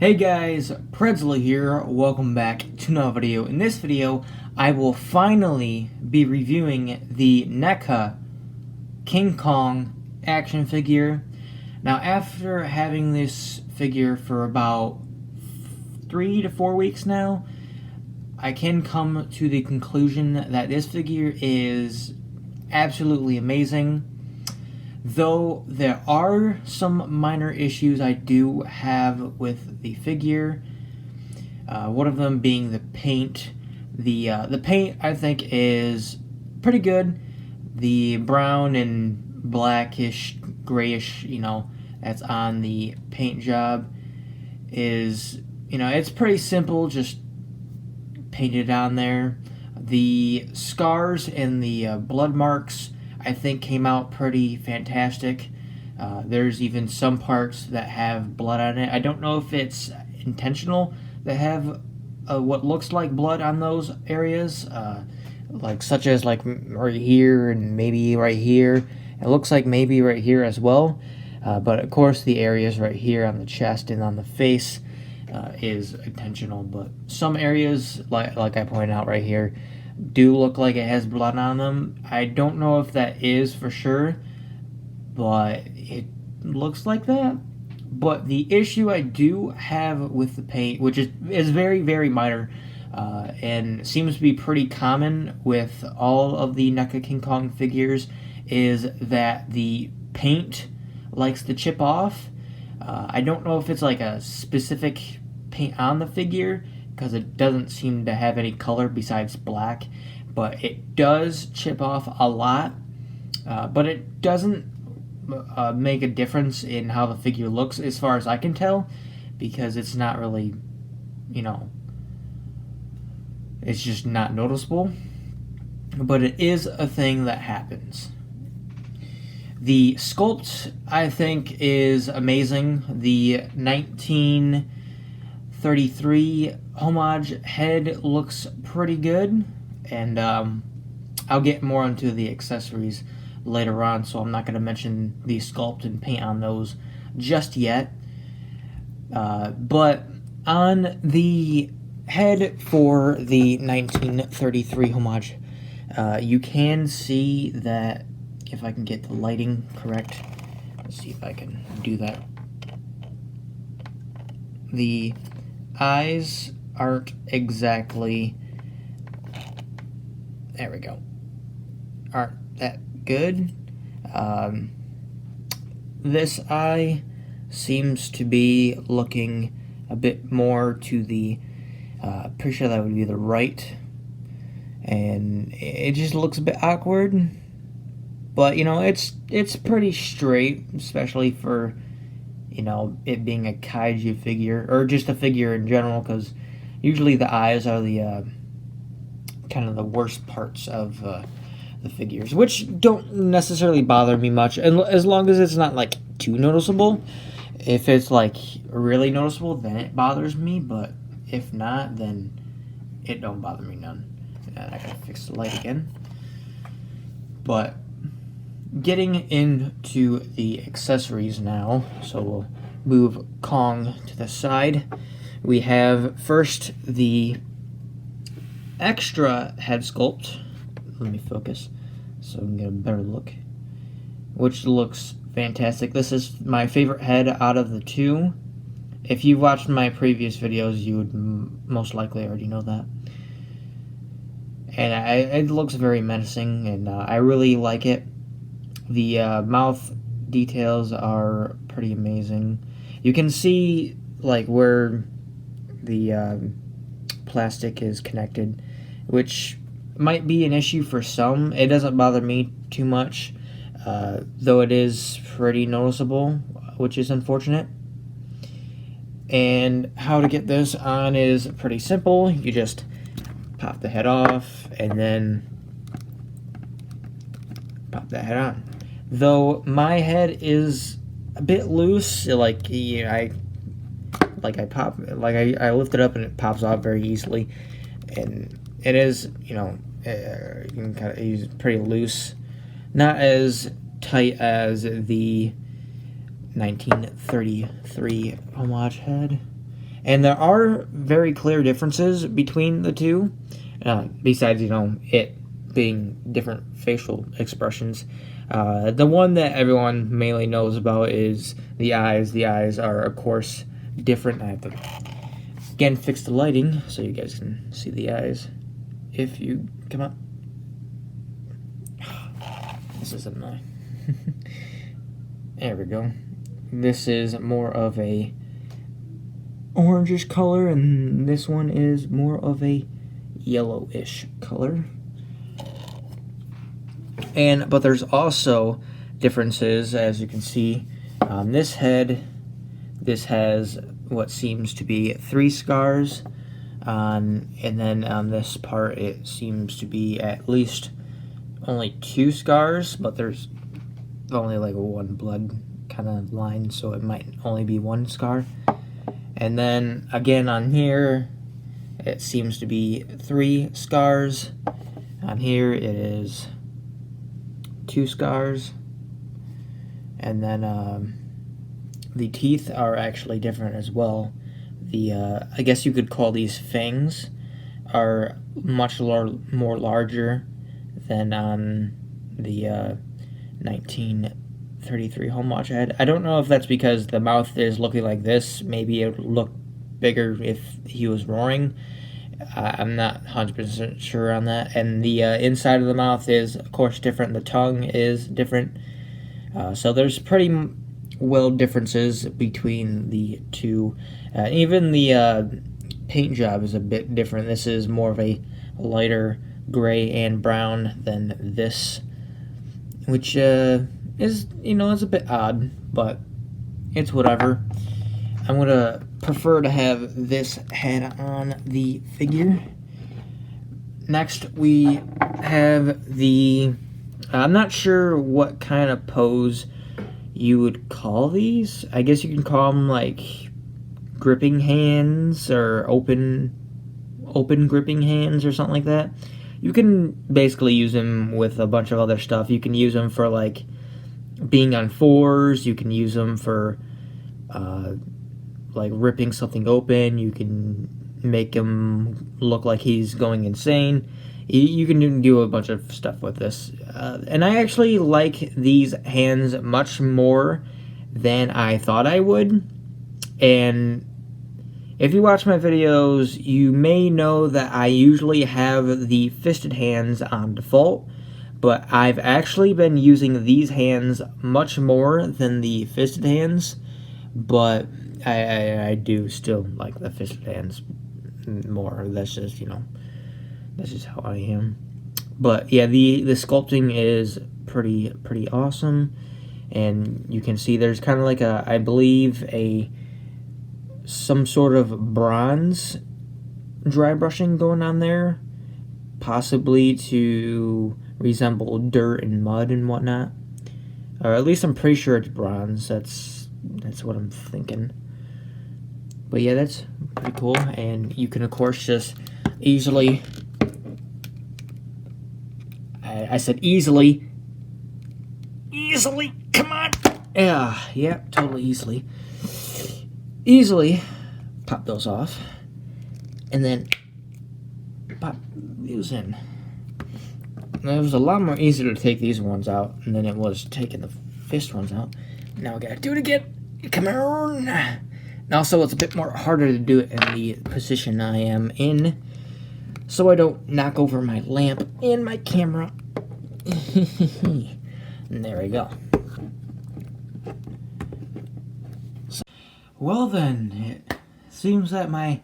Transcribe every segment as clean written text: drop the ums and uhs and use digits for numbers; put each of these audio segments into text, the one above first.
Hey guys, Pretzel here, welcome back to another video. In this video, I will finally be reviewing the Neca King Kong action figure. Now after having this figure for about 3 to 4 weeks now, I can come to the conclusion that this figure is absolutely amazing. Though there are some minor issues I do have with the figure, one of them being the paint. The paint I think is pretty good. The brown and blackish, grayish, that's on the paint job is, it's pretty simple, just painted on there. The scars and the blood marks I think came out pretty fantastic. There's even some parts that have blood on it. I don't know if it's intentional to have what looks like blood on those areas, such as right here and maybe right here. It looks like maybe right here as well. But of course the areas right here on the chest and on the face is intentional. But some areas, like I pointed out right here, do look like it has blood on them. I don't know if that is for sure, but it looks like that. But the issue I do have with the paint, which is very, very minor, and seems to be pretty common with all of the Neca King Kong figures, is that the paint likes to chip off. I don't know if it's like a specific paint on the figure, because it doesn't seem to have any color besides black, but it does chip off a lot, but it doesn't make a difference in how the figure looks as far as I can tell, because it's not really, it's just not noticeable, but it is a thing that happens. The sculpt, I think, is amazing. The 1933 homage head looks pretty good, and I'll get more into the accessories later on, so I'm not going to mention the sculpt and paint on those just yet. But on the head for the 1933 homage, you can see that, if I can get the lighting correct, let's see if I can do that. The eyes aren't exactly, there we go, aren't that good. This eye seems to be looking a bit more to the, pretty sure that would be the right, and it just looks a bit awkward. But, it's pretty straight, especially for, it being a kaiju figure, or just a figure in general, because usually the eyes are the, kind of the worst parts of the figures, which don't necessarily bother me much, and as long as it's not, too noticeable. If it's, really noticeable, then it bothers me, but if not, then it don't bother me none. And I gotta fix the light again. But getting into the accessories now, so we'll move Kong to the side. We have first the extra head sculpt. Let me focus so we can get a better look, which looks fantastic. This is my favorite head out of the two. If you've watched my previous videos, you would most likely already know that. And it looks very menacing, and I really like it. The mouth details are pretty amazing. You can see where the plastic is connected, which might be an issue for some. It doesn't bother me too much, though it is pretty noticeable, which is unfortunate. And how to get this on is pretty simple. You just pop the head off and then pop that head on. Though my head is a bit loose, I lift it up and it pops off very easily, and it is, you can kind of use it pretty loose, not as tight as the 1933 homage head. And there are very clear differences between the two, besides, it being different facial expressions. The one that everyone mainly knows about is the eyes. The eyes are, of course, different. I have to, again, fix the lighting so you guys can see the eyes. If you come up. This is annoying. There we go. This is more of a orangish color, and this one is more of a yellowish color. But there's also differences, as you can see. This head, this has what seems to be 3 scars, and then on this part it seems to be at least only 2 scars, but there's only like one blood kind of line, so it might only be 1 scar. And then again on here, it seems to be 3 scars. On here it is 2 scars. And then the teeth are actually different as well. I guess you could call these fangs, are much more larger than on the 1933 home watch head. I don't know if that's because the mouth is looking like this. Maybe it would look bigger if he was roaring. I'm not 100% sure on that. And the inside of the mouth is, of course, different. The tongue is different. So there's pretty well differences between the two. Even the paint job is a bit different. This is more of a lighter gray and brown than this, which is, it's a bit odd, but it's whatever. I'm gonna prefer to have this head on the figure. Next, we have the, I'm not sure what kind of pose you would call these. I guess you can call them like gripping hands or open gripping hands or something like that. You can basically use them with a bunch of other stuff. You can use them for like being on 4s. You can use them for like ripping something open. You can make him look like he's going insane. You can do a bunch of stuff with this. And I actually like these hands much more than I thought I would. And if you watch my videos, you may know that I usually have the fisted hands on default, but I've actually been using these hands much more than the fisted hands, but I do still like the fisted hands more. That's just, that's just how I am. But yeah, the sculpting is pretty awesome, and you can see there's kind of like I believe some sort of bronze dry brushing going on there, possibly to resemble dirt and mud and whatnot, or at least I'm pretty sure it's bronze. That's what I'm thinking. But yeah, that's pretty cool, and you can of course just easily, I said easily, come on, yeah, totally easily pop those off, and then pop these in. Now, it was a lot more easier to take these ones out than it was taking the fist ones out. Now I gotta do it again. Come on. And also, it's a bit more harder to do it in the position I am in, so I don't knock over my lamp and my camera. And there we go. Well then, it seems that my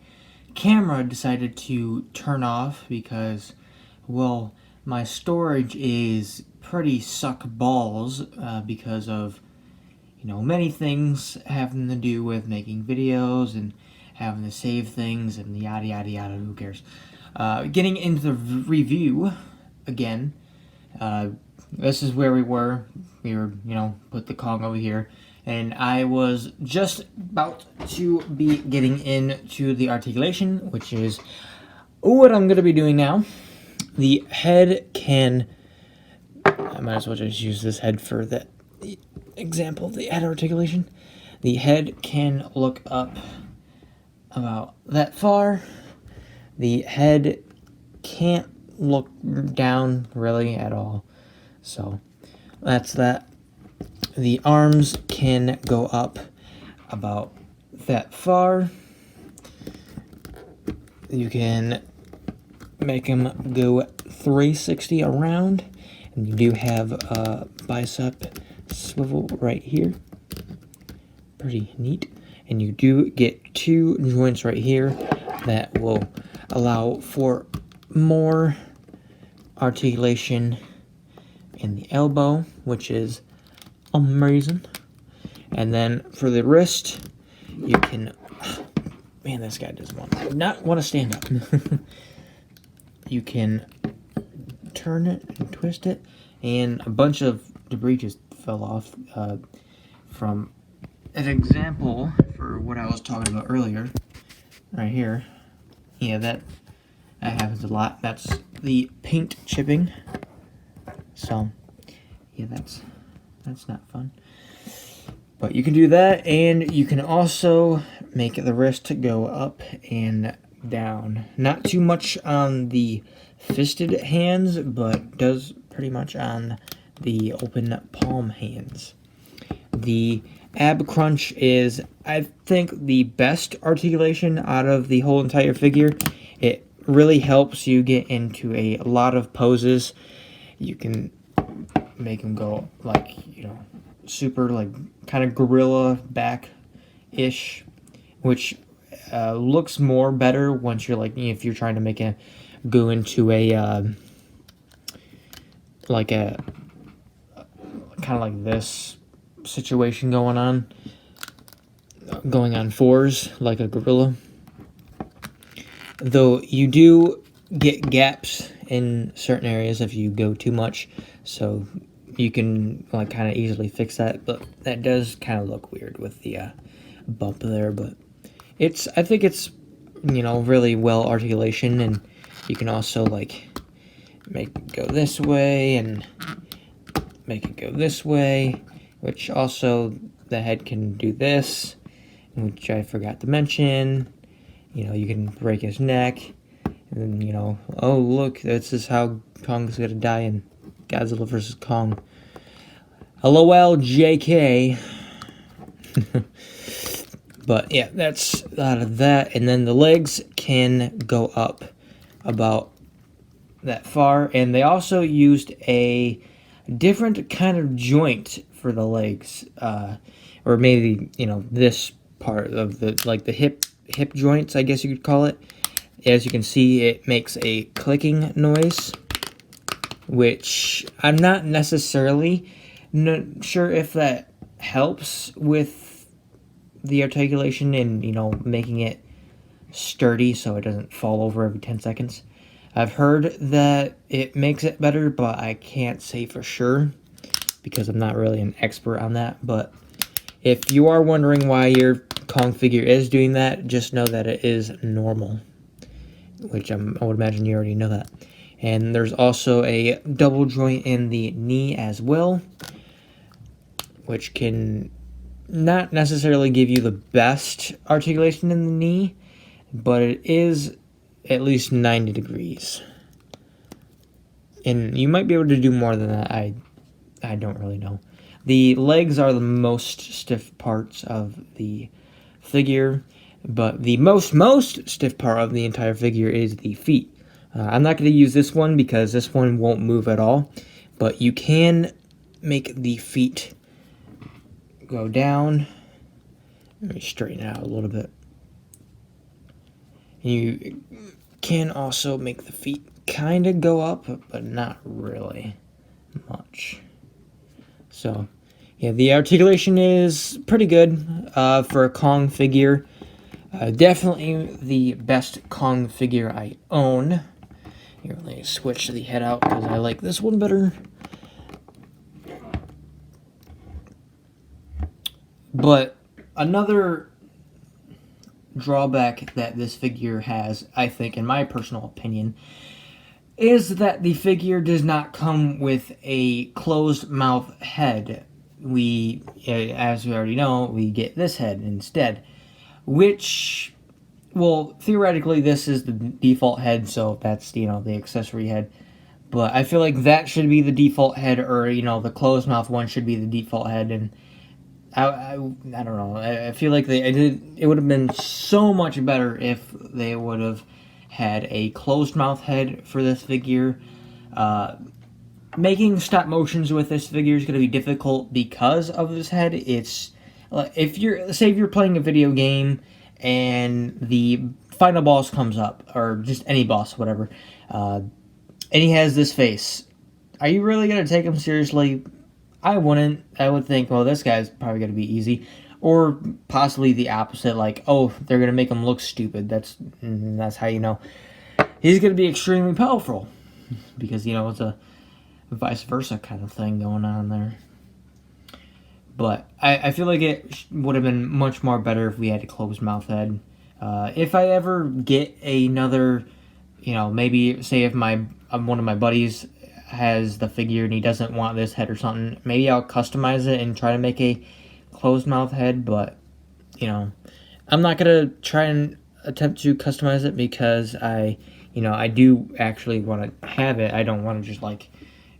camera decided to turn off because, well, my storage is pretty suck balls because of, many things having to do with making videos and having to save things and yada yada yada, who cares. Getting into the review again, this is where we were, put the Kong over here. And I was just about to be getting into the articulation, which is what I'm going to be doing now. The head can, I might as well just use this head for the example of the head articulation. The head can look up about that far. The head can't look down really at all. So that's that. The arms can go up about that far. You can make them go 360 around, and you do have a bicep swivel right here. Pretty neat. And you do get 2 joints right here that will allow for more articulation in the elbow, which is amazing. And then for the wrist, you can, man, this guy does not want to stand up. You can turn it and twist it, and a bunch of debris just fell off from an example for what I was talking about earlier, right here. Yeah, that happens a lot. That's the paint chipping. So, yeah, that's not fun. But you can do that, and you can also make the wrist go up and down. Not too much on the fisted hands, but does pretty much on the open palm hands. The ab crunch is, I think, the best articulation out of the whole entire figure. It really helps you get into a lot of poses. You can make them go like, super like kind of gorilla back-ish, which looks more better once you're like, if you're trying to make a go into a like a kind of like this situation going on 4s like a gorilla. Though you do get gaps in certain areas if you go too much, so you can like kind of easily fix that, but that does kind of look weird with the bump there. But I think it's really well articulation, and you can also like make it go this way and make it go this way, which also the head can do this, which I forgot to mention. You can break his neck, and then, oh look, this is how Kong's gonna die in Godzilla vs. Kong. LOL, JK. But yeah, that's out of that. And then the legs can go up about that far. And they also used a different kind of joint for the legs. Or maybe, this part of the hip joints, I guess you could call it. As you can see, it makes a clicking noise, which I'm not necessarily sure if that helps with the articulation and, making it sturdy so it doesn't fall over every 10 seconds. I've heard that it makes it better, but I can't say for sure because I'm not really an expert on that. But if you are wondering why your Kong figure is doing that, just know that it is normal, which I would imagine you already know that. And there's also a double joint in the knee as well, which can not necessarily give you the best articulation in the knee, but it is at least 90 degrees. And you might be able to do more than that. I don't really know. The legs are the most stiff parts of the figure, but the most stiff part of the entire figure is the feet. I'm not going to use this one because this one won't move at all, but you can make the feet go down. Let me straighten it out a little bit. You can also make the feet kind of go up, but not really much. So, yeah, the articulation is pretty good for a Kong figure. Definitely the best Kong figure I own. Here, let me switch the head out because I like this one better. But another drawback that this figure has, I think, in my personal opinion, is that the figure does not come with a closed mouth head. As we already know, we get this head instead, which well, theoretically, this is the default head, so that's, the accessory head. But I feel like that should be the default head, or, the closed mouth one should be the default head, and I don't know. I feel like it would have been so much better if they would have had a closed mouth head for this figure. Making stop motions with this figure is going to be difficult because of this head. It's if you're playing a video game and the final boss comes up, or just any boss, whatever, and he has this face. Are you really going to take him seriously? I wouldn't. I would think, well, this guy's probably going to be easy. Or possibly the opposite, like, oh, they're going to make him look stupid. That's how you know he's going to be extremely powerful. Because, it's a vice versa kind of thing going on there. But I feel like it would have been much more better if we had a closed mouth head. If I ever get another, maybe say if one of my buddies has the figure and he doesn't want this head or something, maybe I'll customize it and try to make a closed mouth head. But I'm not gonna try and attempt to customize it because I do actually want to have it. I don't want to just like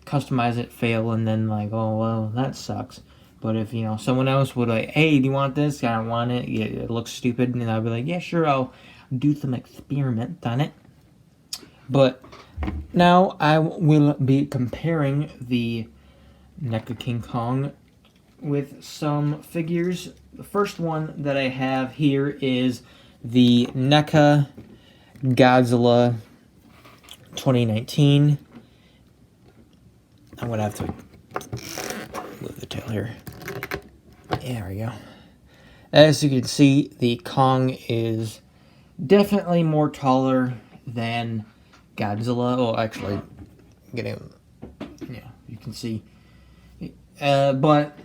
customize it, fail, and then like, oh well, that sucks. But if someone else would like, hey, do you want this? I don't want it. It looks stupid, and I'll be like, yeah, sure, I'll do some experiment on it. But now I will be comparing the Neca King Kong with some figures. The first one that I have here is the Neca Godzilla 2019. I'm going to have to move the tail here. There we go. As you can see, the Kong is definitely more taller than Godzilla. Oh, actually, you can see. But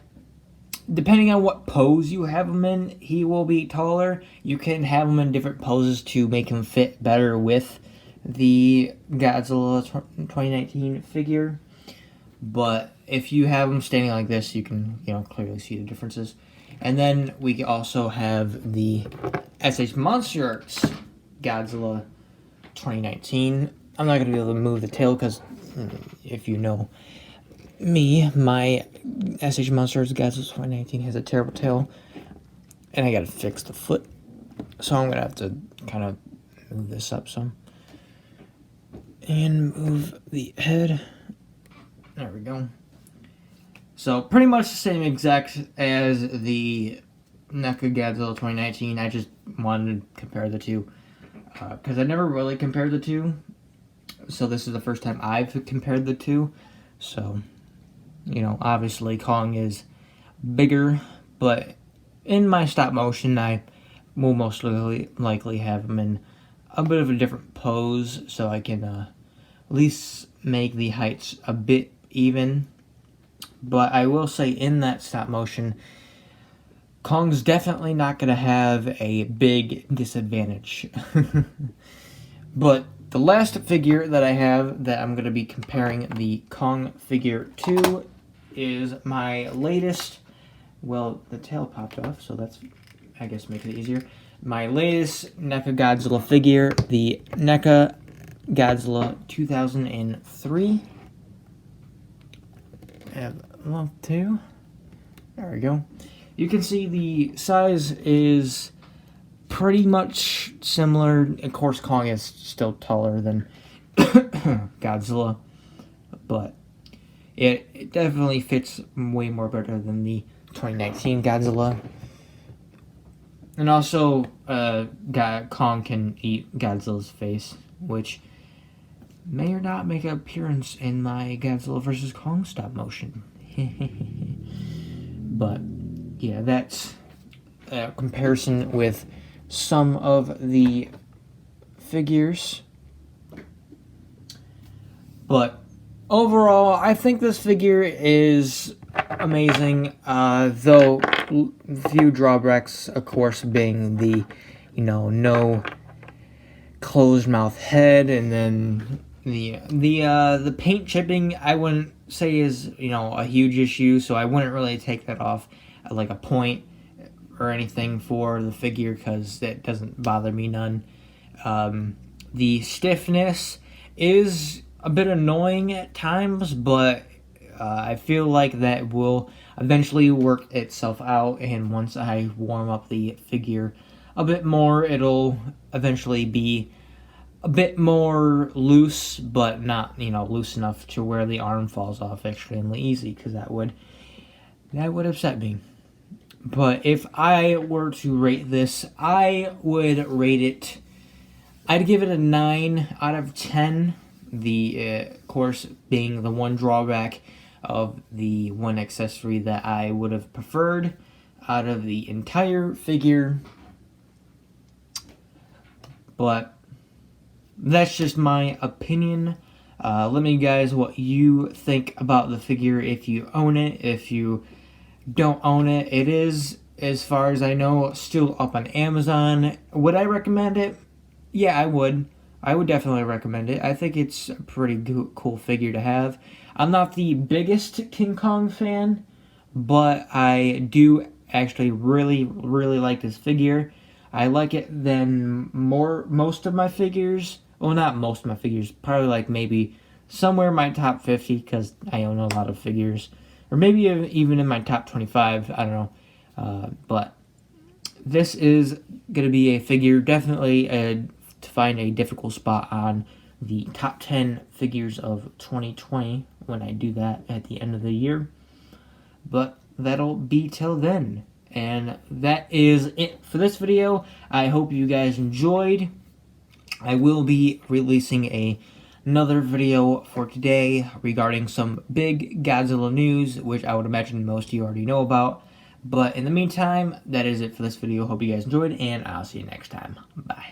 depending on what pose you have him in, he will be taller. You can have him in different poses to make him fit better with the Godzilla 2019 figure. But if you have him standing like this, you can clearly see the differences. And then we also have the SH Monsters Godzilla 2019. I'm not going to be able to move the tail because if you know me, my SH Monsters Godzilla 2019 has a terrible tail. And I got to fix the foot. So I'm going to have to kind of move this up some. And move the head. There we go. So pretty much the same exact as the NECA Godzilla 2019. I just wanted to compare the two because I never really compared the two. So this is the first time I've compared the two. So, obviously Kong is bigger, but in my stop motion, I will most likely have him in a bit of a different pose so I can at least make the heights a bit even. But I will say in that stop motion, Kong's definitely not going to have a big disadvantage. But the last figure that I have that I'm going to be comparing the Kong figure to is my latest, well, the tail popped off, so that's, I guess, makes it easier. My latest NECA Godzilla figure, the NECA Godzilla 2003. I have love two. There we go. You can see the size is pretty much similar. Of course, Kong is still taller than Godzilla, but it definitely fits way more better than the 2019 Godzilla. And also, Kong can eat Godzilla's face, which may or not make an appearance in my Godzilla vs. Kong stop motion. But, yeah, that's a comparison with some of the figures. But, overall, I think this figure is amazing, though few drawbacks, of course, being the, no closed mouth head, and then the paint chipping I wouldn't say is a huge issue, so I wouldn't really take that off at like a point or anything for the figure because it doesn't bother me none. The stiffness is a bit annoying at times, but I feel like that will eventually work itself out, and once I warm up the figure a bit more, it'll eventually be a bit more loose, but not, loose enough to where the arm falls off extremely easy, because that would upset me. But if I were to rate this, I would rate it, I'd give it a 9 out of 10. The of course being the one drawback of the one accessory that I would have preferred out of the entire figure. But that's just my opinion. Let me guys what you think about the figure if you own it. If you don't own it, it is, as far as I know, still up on Amazon. Would I recommend it? Yeah, I would. I would definitely recommend it. I think it's a pretty cool figure to have. I'm not the biggest King Kong fan, but I do actually really, really like this figure. I like it than most of my figures. Well, not most of my figures. Probably like maybe somewhere in my top 50 because I own a lot of figures. Or maybe even in my top 25. I don't know. But this is going to be a figure definitely to find a difficult spot on the top 10 figures of 2020 when I do that at the end of the year. But that'll be till then. And that is it for this video. I hope you guys enjoyed. I will be releasing another video for today regarding some big Godzilla news, which I would imagine most of you already know about. But in the meantime, that is it for this video. Hope you guys enjoyed, and I'll see you next time. Bye.